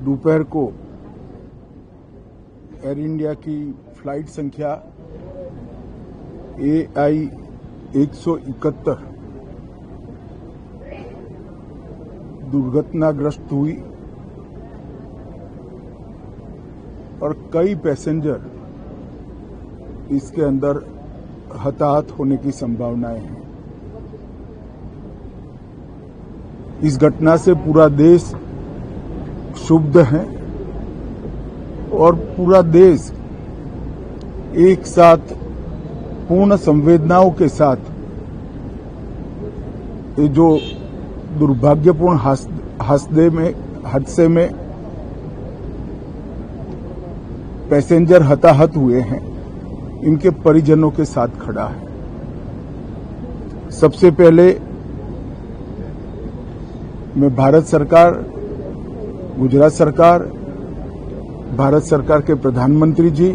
दोपहर को air India की फ्लाइट संख्या AI 171 दुर्घटनाग्रस्त हुई और कई पैसेंजर इसके अंदर हताहत होने की संभावनाएं हैं। इस घटना से पूरा देश क्षुब्ध है और पूरा देश एक साथ पूर्ण संवेदनाओं के साथ ये जो दुर्भाग्यपूर्ण हादसे में पैसेंजर हताहत हुए हैं, इनके परिजनों के साथ खड़ा है। सबसे पहले मैं भारत सरकार, गुजरात सरकार, भारत सरकार के प्रधानमंत्री जी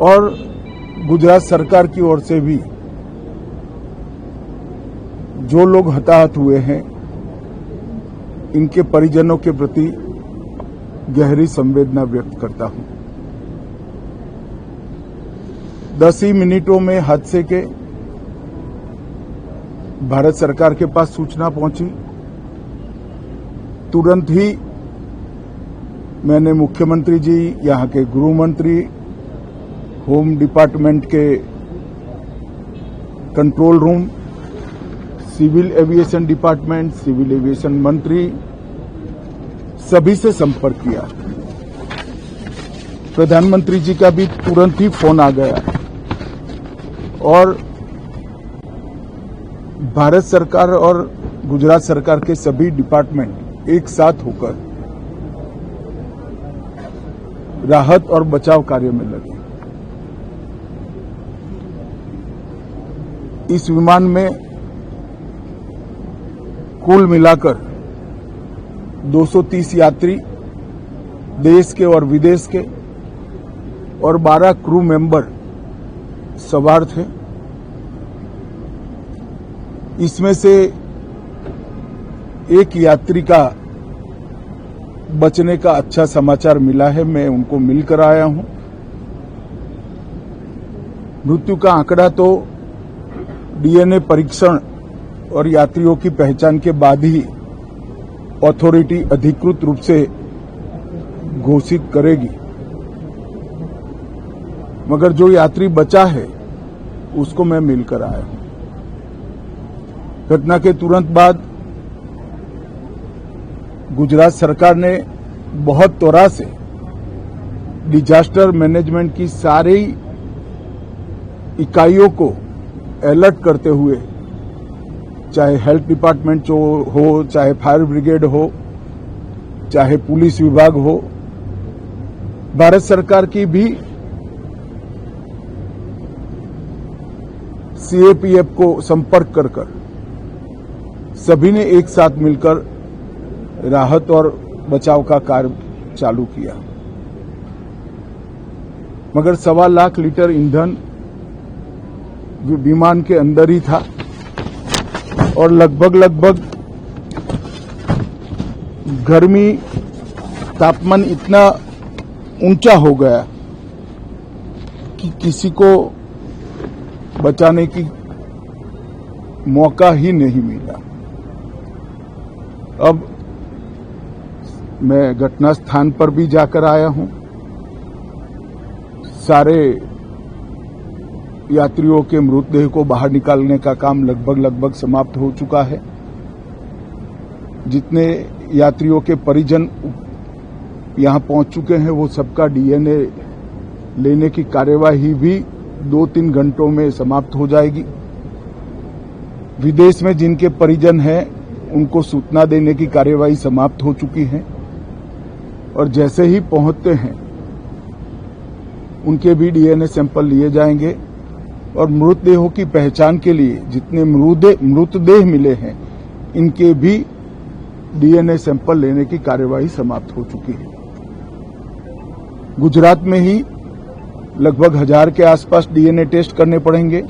और गुजरात सरकार की ओर से भी जो लोग हताहत हुए हैं, इनके परिजनों के प्रति गहरी संवेदना व्यक्त करता हूं। 10 ही मिनटों में हादसे के भारत सरकार के पास सूचना पहुंची। तुरंत ही मैंने मुख्यमंत्री जी, यहां के गृह मंत्री, होम डिपार्टमेंट के control room, civil aviation department, civil aviation मंत्री, सभी से संपर्क किया। प्रधानमंत्री जी का भी तुरंत ही फोन आ गया और भारत सरकार और गुजरात सरकार के सभी डिपार्टमेंट एक साथ होकर राहत और बचाव कार्य में लगे। इस विमान में कुल मिलाकर 230 यात्री देश के और विदेश के और 12 क्रू मेंबर सवार थे। इसमें से एक यात्री का बचने का अच्छा समाचार मिला है, मैं उनको मिलकर आया हूं। मृत्यु का आंकड़ा तो DNA परीक्षण और यात्रियों की पहचान के बाद ही अथॉरिटी अधिकृत रूप से घोषित करेगी, मगर जो यात्री बचा है उसको मैं मिलकर आया हूं। घटना के तुरंत बाद गुजरात सरकार ने बहुत त्वरा से डिजास्टर मैनेजमेंट की सारी इकाइयों को अलर्ट करते हुए, चाहे हेल्थ डिपार्टमेंट हो, चाहे फायर ब्रिगेड हो, चाहे पुलिस विभाग हो, भारत सरकार की भी CAPF को संपर्क कर सभी ने एक साथ मिलकर राहत और बचाव का कार्य चालू किया। मगर 1.25 लाख लीटर ईंधन विमान के अंदर ही था और लगभग गर्मी, तापमान इतना ऊंचा हो गया कि किसी को बचाने की मौका ही नहीं मिला। अब मैं घटना स्थान पर भी जाकर आया हूं। सारे यात्रियों के मृतदेह को बाहर निकालने का काम लगभग समाप्त हो चुका है। जितने यात्रियों के परिजन यहां पहुंच चुके हैं, वो सबका DNA लेने की कार्यवाही भी 2-3 घंटों में समाप्त हो जाएगी। विदेश में जिनके परिजन हैं, उनको सूचना देने की कार्यवाही समाप्त हो चुकी है और जैसे ही पहुंचते हैं उनके भी DNA सैंपल लिए जाएंगे और मृतदेहों की पहचान के लिए जितने मृतदेह मिले हैं, इनके भी DNA सैंपल लेने की कार्यवाही समाप्त हो चुकी है। गुजरात में ही लगभग 1000 के आसपास DNA टेस्ट करने पड़ेंगे।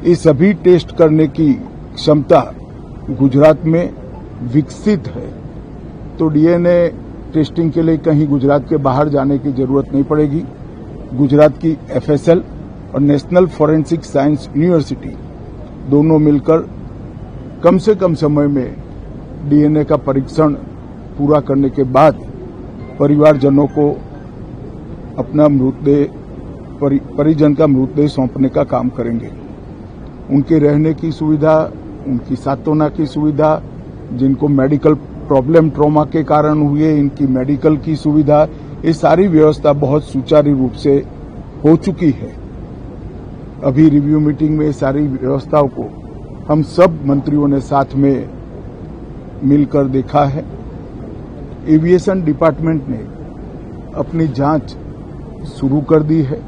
ये सभी टेस्ट करने की क्षमता गुजरात में विकसित है तो डीएनए टेस्टिंग के लिए कहीं गुजरात के बाहर जाने की जरूरत नहीं पड़ेगी। गुजरात की एफएसएल और नेशनल फॉरेंसिक साइंस यूनिवर्सिटी दोनों मिलकर कम से कम समय में डीएनए का परीक्षण पूरा करने के बाद परिवारजनों को अपना मृतदेह परिजन का मृतदेह सौंपने का काम करेंगे। उनके रहने की सुविधा, उनकी सांत्वना की सुविधा, जिनको मेडिकल प्रॉब्लम ट्रॉमा के कारण हुए इनकी मेडिकल की सुविधा, ये सारी व्यवस्था बहुत सुचारू रूप से हो चुकी है। अभी रिव्यू मीटिंग में सारी व्यवस्थाओं को हम सब मंत्रियों ने साथ में मिलकर देखा है। एविएशन डिपार्टमेंट ने अपनी जांच शुरू कर दी है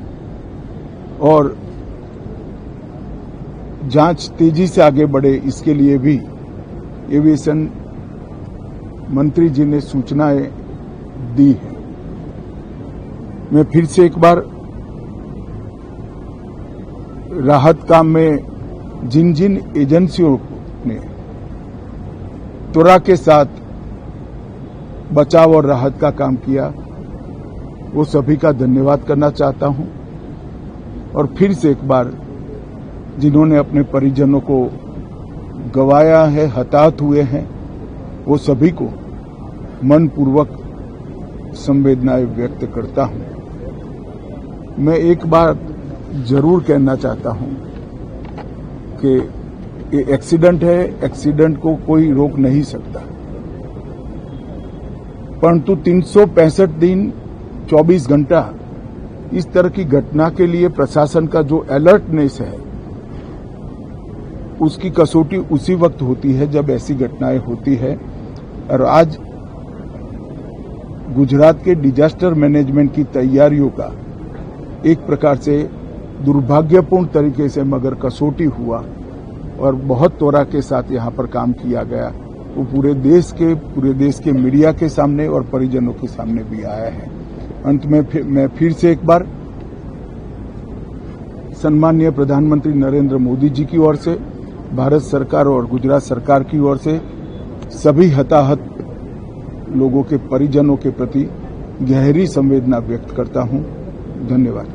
और जांच तेजी से आगे बढ़े इसके लिए भी एविएशन मंत्री जी ने सूचनाएं दी है। मैं फिर से एक बार राहत काम में जिन जिन एजेंसियों ने त्वरा के साथ बचाव और राहत का काम किया वो सभी का धन्यवाद करना चाहता हूं और फिर से एक बार जिन्होंने अपने परिजनों को गंवाया है, हताहत हुए हैं, वो सभी को मनपूर्वक संवेदनाएं व्यक्त करता हूं। मैं एक बात जरूर कहना चाहता हूं कि ये एक्सीडेंट है, एक्सीडेंट को कोई रोक नहीं सकता, परंतु 365 दिन 24 घंटा इस तरह की घटना के लिए प्रशासन का जो अलर्टनेस है उसकी कसौटी उसी वक्त होती है जब ऐसी घटनाएं होती है। और आज गुजरात के डिजास्टर मैनेजमेंट की तैयारियों का एक प्रकार से दुर्भाग्यपूर्ण तरीके से मगर कसौटी हुआ और बहुत त्वरा के साथ यहां पर काम किया गया, वो पूरे देश के मीडिया के सामने और परिजनों के सामने भी आया है। अंत में मैं फिर से एक बार सम्माननीय प्रधानमंत्री नरेंद्र मोदी जी की ओर से, भारत सरकार और गुजरात सरकार की ओर से सभी हताहत लोगों के परिजनों के प्रति गहरी संवेदना व्यक्त करता हूं। धन्यवाद।